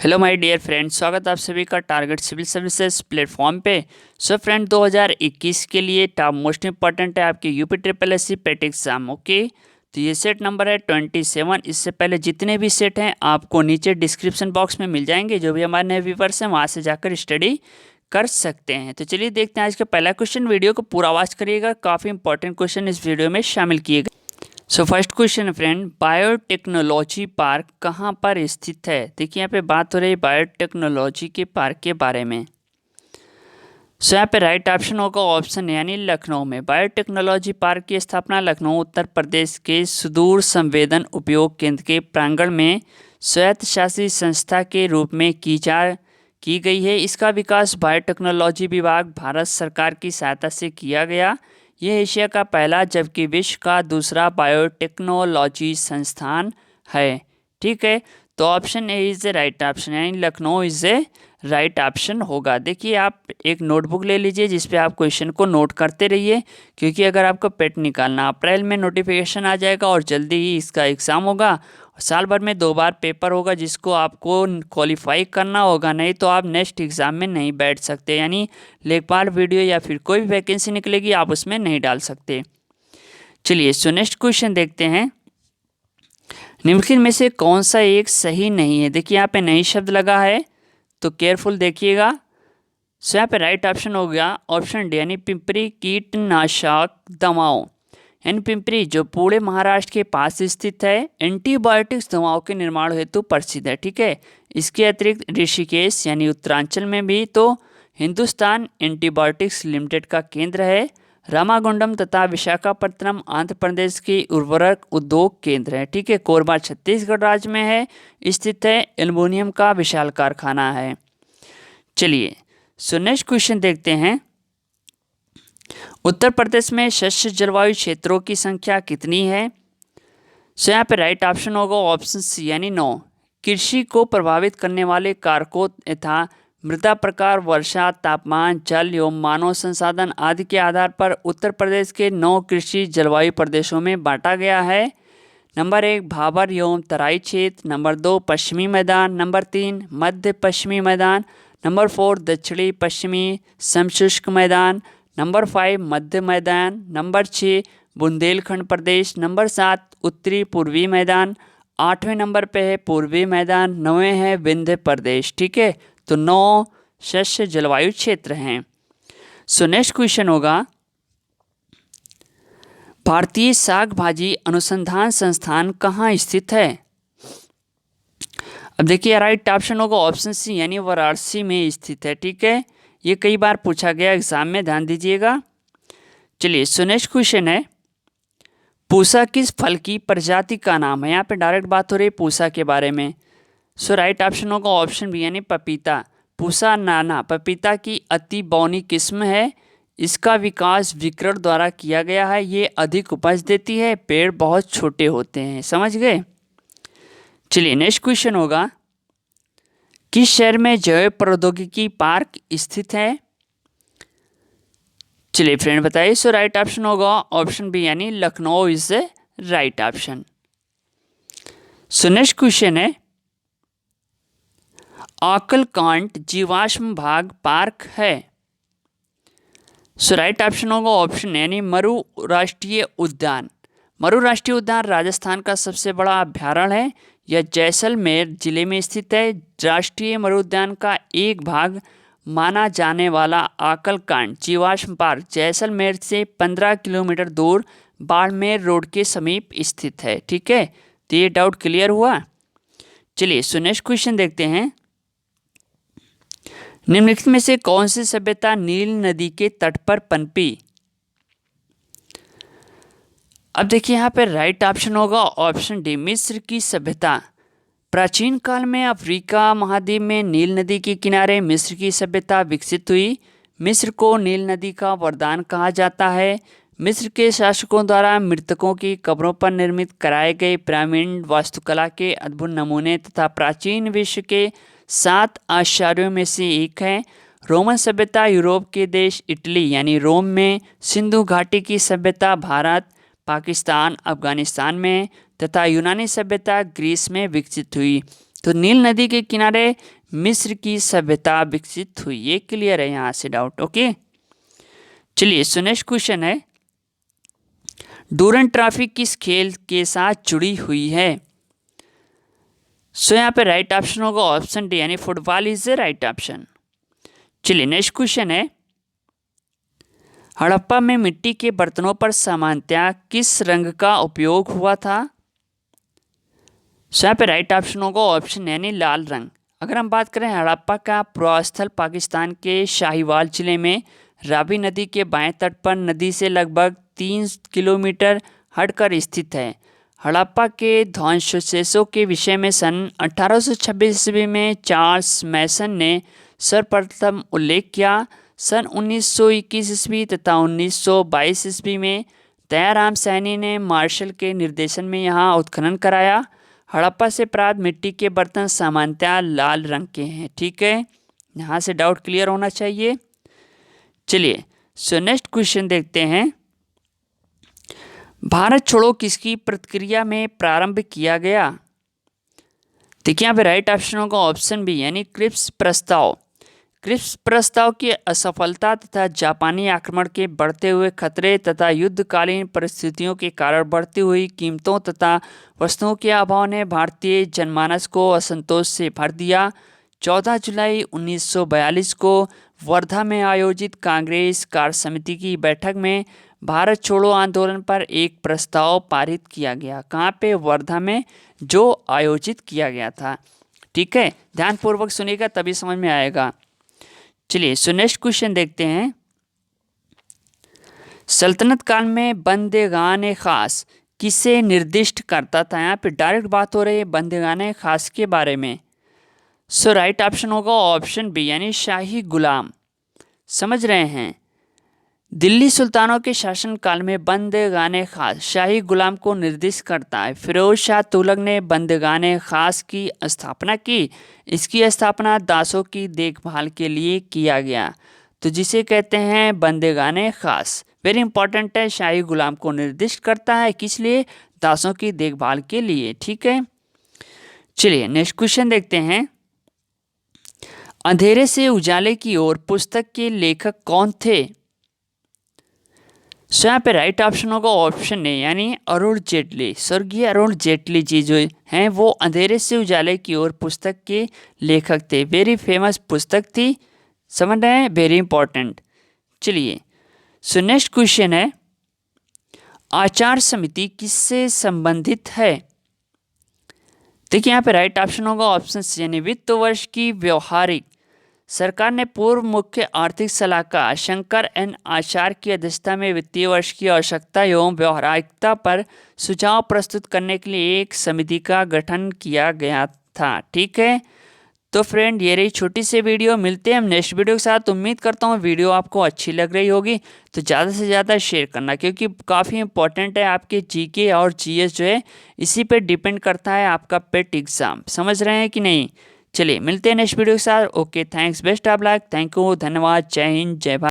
Hello my dear friend, स्वागत है आप सभी का टारगेट सिविल सर्विसेज प्लेटफॉर्म पे। सो फ्रेंड, 2021 के लिए टॉप मोस्ट इंपॉर्टेंट है आपके UP triple S C PET exam. Okay, तो ये सेट नंबर है 27। इससे पहले जितने भी सेट हैं आपको नीचे डिस्क्रिप्शन बॉक्स में मिल जाएंगे। जो भी हमारे नए व्यूवर्स हैं वहाँ से जाकर स्टडी कर सकते हैं। तो चलिए देखते हैं आज का पहला क्वेश्चन। वीडियो को पूरा वॉच करिएगा, काफ़ी इंपॉर्टेंट क्वेश्चन इस वीडियो में शामिल किए गए। So first question friend, biotechnology park कहाँ पर स्थित है? देखिए यहाँ पे बात हो रही है बायोटेक्नोलॉजी के पार्क के बारे में। सो यहाँ पे राइट ऑप्शन होगा ऑप्शन यानी लखनऊ में। बायोटेक्नोलॉजी पार्क की स्थापना लखनऊ उत्तर प्रदेश के सुदूर संवेदन उपयोग केंद्र के प्रांगण में स्वायत्त शासित संस्था के रूप में की गई है। इसका विकास बायोटेक्नोलॉजी विभाग भारत सरकार की सहायता से किया गया। यह एशिया का पहला जबकि विश्व का दूसरा बायोटेक्नोलॉजी संस्थान है। ठीक है, तो option A is the right option, यानी Lucknow is the right option होगा। देखिए आप एक नोटबुक ले लीजिए जिस पे आप क्वेश्चन को नोट करते रहिए, क्योंकि अगर आपको पेट निकालना अप्रैल में नोटिफिकेशन आ जाएगा और जल्दी ही इसका एग्ज़ाम होगा। साल भर में 2 बार पेपर होगा जिसको आपको क्वालिफाई करना होगा, नहीं तो आप नेक्स्ट एग्ज़ाम में नहीं बैठ सकते। यानी लेखपाल वीडियो या फिर कोई भी वैकेंसी निकलेगी आप उसमें नहीं डाल सकते। चलिए सो नेक्स्ट क्वेश्चन देखते हैं। निम्नलिखित में से कौन सा एक सही नहीं है? देखिए यहाँ पे नहीं शब्द लगा है तो केयरफुल देखिएगा। सो यहाँ पे राइट ऑप्शन हो गया ऑप्शन डी, यानी पिंपरी कीटनाशक दवाओं। यानी पिंपरी जो पूरे महाराष्ट्र के पास स्थित है, एंटीबायोटिक्स दवाओं के निर्माण हेतु प्रसिद्ध है। ठीक है, इसके अतिरिक्त ऋषिकेश यानी उत्तरांचल में भी तो हिंदुस्तान एंटीबायोटिक्स लिमिटेड का केंद्र है। रामागुंडम तथा विशाखापट्टनम आंध्र प्रदेश की उर्वरक उद्योग केंद्र है। ठीक है, कोरबा छत्तीसगढ़ राज्य में है स्थित है, एल्युमिनियम का विशाल कारखाना है। चलिए सो नेक्स्ट क्वेश्चन देखते हैं। उत्तर प्रदेश में शस्य जलवायु क्षेत्रों की संख्या कितनी है? सो यहाँ पे राइट ऑप्शन होगा ऑप्शन सी, यानी 9। कृषि को प्रभावित करने वाले कारकों तथा मृदा प्रकार, वर्षा, तापमान, जल एवं मानव संसाधन आदि के आधार पर उत्तर प्रदेश के 9 कृषि जलवायु प्रदेशों में बांटा गया है। नंबर 1 भाबर एवं तराई क्षेत्र, नंबर 2 पश्चिमी मैदान, नंबर 3 मध्य पश्चिमी मैदान, नंबर 4 दक्षिणी पश्चिमी समशुष्क मैदान, नंबर 5 मध्य मैदान, नंबर 6 बुंदेलखंड प्रदेश, नंबर 7 उत्तरी पूर्वी मैदान, 8वें नंबर पे है पूर्वी मैदान, 9वें है विंध्य प्रदेश। ठीक है, तो 9 शस्य जलवायु क्षेत्र हैं। सो नेक्स्ट क्वेश्चन होगा, भारतीय साग भाजी अनुसंधान संस्थान कहाँ स्थित है? अब देखिए राइट ऑप्शन होगा ऑप्शन सी, यानी वाराणसी में स्थित है। ठीक है, ये कई बार पूछा गया एग्जाम में, ध्यान दीजिएगा। चलिए सो नेक्स्ट क्वेश्चन है, पूसा किस फल की प्रजाति का नाम है? यहाँ पे डायरेक्ट बात हो रही है पूसा के बारे में। सो राइट ऑप्शन होगा ऑप्शन बी, यानी पपीता। पूसा नाना पपीता की अति बौनी किस्म है। इसका विकास विकर्ण द्वारा किया गया है। ये अधिक उपज देती है, पेड़ बहुत छोटे होते हैं। समझ गए? चलिए नेक्स्ट क्वेश्चन होगा, किस शहर में जैव प्रौद्योगिकी पार्क स्थित है? चलिए फ्रेंड बताइए। सो राइट ऑप्शन होगा ऑप्शन बी, यानी Lucknow is the right option. So next question है, आकलकांड जीवाश्म भाग पार्क है। सो राइट ऑप्शन होगा ऑप्शन यानी मरु राष्ट्रीय उद्यान। मरु राष्ट्रीय उद्यान राजस्थान का सबसे बड़ा अभ्यारण्य है। यह जैसलमेर जिले में स्थित है। राष्ट्रीय मरु उद्यान का एक भाग माना जाने वाला आकलकांड जीवाश्म पार्क जैसलमेर से 15 किलोमीटर दूर बाड़मेर रोड के समीप स्थित है। ठीक है, तो ये डाउट क्लियर हुआ। चलिए सो नेक्स्ट क्वेश्चन देखते हैं, निम्नलिखित में से कौन सी सभ्यता नील नदी के तट पर पनपी? अब देखिए यहाँ पे राइट ऑप्शन होगा ऑप्शन डी, मिस्र की सभ्यता। प्राचीन काल में अफ्रीका महाद्वीप में नील नदी के किनारे मिस्र की सभ्यता विकसित हुई। मिस्र को नील नदी का वरदान कहा जाता है। मिस्र के शासकों द्वारा मृतकों की कब्रों पर निर्मित कराए गए पिरामिड वास्तुकला के अद्भुत नमूने तथा प्राचीन विश्व के 7 आश्चर्यों में से एक है। रोमन सभ्यता यूरोप के देश इटली यानी रोम में, सिंधु घाटी की सभ्यता भारत, पाकिस्तान, अफगानिस्तान में तथा यूनानी सभ्यता ग्रीस में विकसित हुई। तो नील नदी के किनारे मिस्र की सभ्यता विकसित हुई। ये क्लियर है यहाँ से डाउट। ओके, चलिए सो नेक्स्ट क्वेश्चन है, डूरंट ट्रॉफी किस खेल के साथ जुड़ी हुई है? सो यहाँ पे राइट ऑप्शन होगा ऑप्शन डी, यानी football is the right option. चलिए नेक्स्ट क्वेश्चन है, हड़प्पा में मिट्टी के बर्तनों पर सामान्यतः किस रंग का उपयोग हुआ था? सो यहाँ पे राइट ऑप्शन होगा ऑप्शन यानी लाल रंग। अगर हम बात करें हड़प्पा का प्रवास्थल पाकिस्तान के शाहीवाल जिले में रावी नदी के बाएं तट पर नदी से लगभग 3 किलोमीटर हटकर स्थित है। हड़प्पा के ध्वंसावशेषों के विषय में सन 1826 ईस्वी में चार्ल्स मैसन ने सर्वप्रथम उल्लेख किया। सन 1921 ईस्वी तथा 1922 ईस्वी में दयाराम सैनी ने मार्शल के निर्देशन में यहाँ उत्खनन कराया। हड़प्पा से प्राप्त मिट्टी के बर्तन सामान्यतः लाल रंग के हैं। ठीक है, यहाँ से डाउट क्लियर होना चाहिए। चलिए सो नेक्स्ट क्वेश्चन देखते हैं, भारत छोड़ो किसकी प्रक्रिया में प्रारंभ किया गया? देखिए यहाँ पे राइट ऑप्शन होगा ऑप्शन बी, यानी क्रिप्स प्रस्ताव। क्रिप्स प्रस्ताव की असफलता तथा जापानी आक्रमण के बढ़ते हुए खतरे तथा युद्धकालीन परिस्थितियों के कारण बढ़ती हुई कीमतों तथा वस्तुओं के अभाव ने भारतीय जनमानस को असंतोष से भर दिया। 14 जुलाई 1942 को वर्धा में आयोजित कांग्रेस कार्य समिति की बैठक में भारत छोड़ो आंदोलन पर एक प्रस्ताव पारित किया गया। कहाँ पे? वर्धा में, जो आयोजित किया गया था। ठीक है, ध्यानपूर्वक सुनिएगा तभी समझ में आएगा। चलिए सो नेक्स्ट क्वेश्चन देखते हैं, सल्तनत काल में बंदेगान खास किसे निर्दिष्ट करता था? यहाँ पे डायरेक्ट बात हो रही है बंदेगान खास के बारे में। सो राइट ऑप्शन होगा ऑप्शन बी, यानी शाही गुलाम। समझ रहे हैं, दिल्ली सुल्तानों के शासनकाल में बंदेगान खास शाही गुलाम को निर्दिष्ट करता है। फिरोज शाह तुगलक ने बंदेगान खास की स्थापना की। इसकी स्थापना दासों की देखभाल के लिए किया गया, तो जिसे कहते हैं बंदेगान खास। वेरी इंपॉर्टेंट है, शाही गुलाम को निर्दिष्ट करता है, किस लिए? दासों की देखभाल के लिए। ठीक है, चलिए नेक्स्ट क्वेश्चन देखते हैं, अंधेरे से उजाले की ओर पुस्तक के लेखक कौन थे? सो यहाँ पे राइट ऑप्शन होगा ऑप्शन ए, यानी अरुण जेटली। स्वर्गीय अरुण जेटली जी जो हैं वो अंधेरे से उजाले की ओर पुस्तक के लेखक थे। वेरी फेमस पुस्तक थी, समझ रहे हैं, वेरी इंपॉर्टेंट। चलिए सो नेक्स्ट क्वेश्चन है, आचार समिति किससे संबंधित है? देखिए यहाँ पे राइट ऑप्शन होगा ऑप्शन सी, यानी वित्त वर्ष की व्यवहारिक। सरकार ने पूर्व मुख्य आर्थिक सलाहकार शंकर एन आचार्य की अध्यक्षता में वित्तीय वर्ष की आवश्यकता एवं व्यवहारिकता पर सुझाव प्रस्तुत करने के लिए एक समिति का गठन किया गया था। ठीक है, तो फ्रेंड ये रही छोटी सी वीडियो। मिलते हैं हम नेक्स्ट वीडियो के साथ। उम्मीद करता हूँ वीडियो आपको अच्छी लग रही होगी, तो ज़्यादा से ज़्यादा शेयर करना, क्योंकि काफ़ी इंपॉर्टेंट है। आपके जीके और जीएस जो है इसी पे डिपेंड करता है आपका पेट एग्ज़ाम। समझ रहे हैं कि नहीं? चलिए मिलते हैं नेक्स्ट वीडियो के साथ। Okay, thanks, best of luck, thank you, धन्यवाद, जय हिंद, जय भारत।